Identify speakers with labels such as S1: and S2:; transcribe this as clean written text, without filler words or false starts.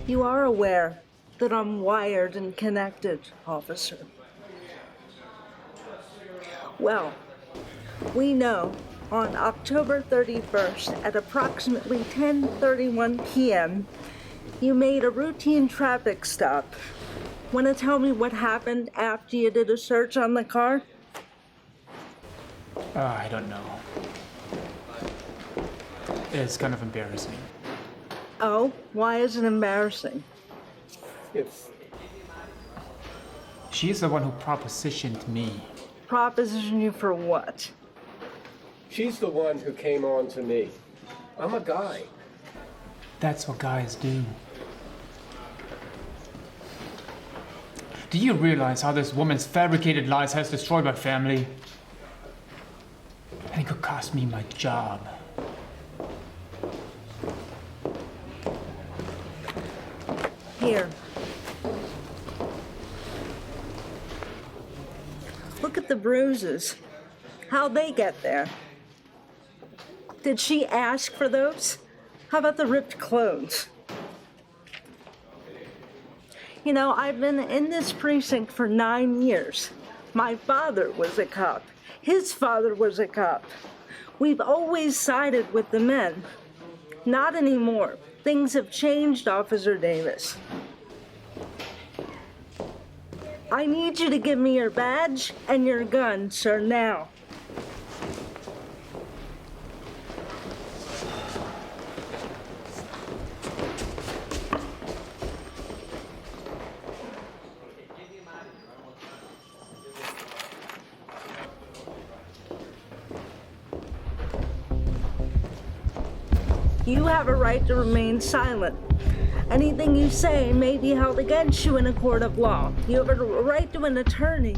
S1: You are aware that I'm wired and connected, officer. Well, we know on October 31st at approximately 10:31 p.m., you made a routine traffic stop. Want to tell me what happened after you did a search on the car?
S2: I don't know. It's kind of embarrassing.
S1: Oh, why is it embarrassing?
S2: She's the one who propositioned me.
S1: Proposition you for what?
S3: She's the one who came on to me. I'm a guy.
S2: That's what guys do. Do you realize how this woman's fabricated lies has destroyed my family? And it could cost me my job.
S1: Here. Look at the bruises. How'd they get there? Did she ask for those? How about the ripped clothes? You know, I've been in this precinct for 9 years. My father was a cop. His father was a cop. We've always sided with the men. Not anymore. Things have changed, Officer Davis. I need you to give me your badge and your gun, sir, now. You have a right to remain silent. Anything you say may be held against you in a court of law. You have a right to an attorney.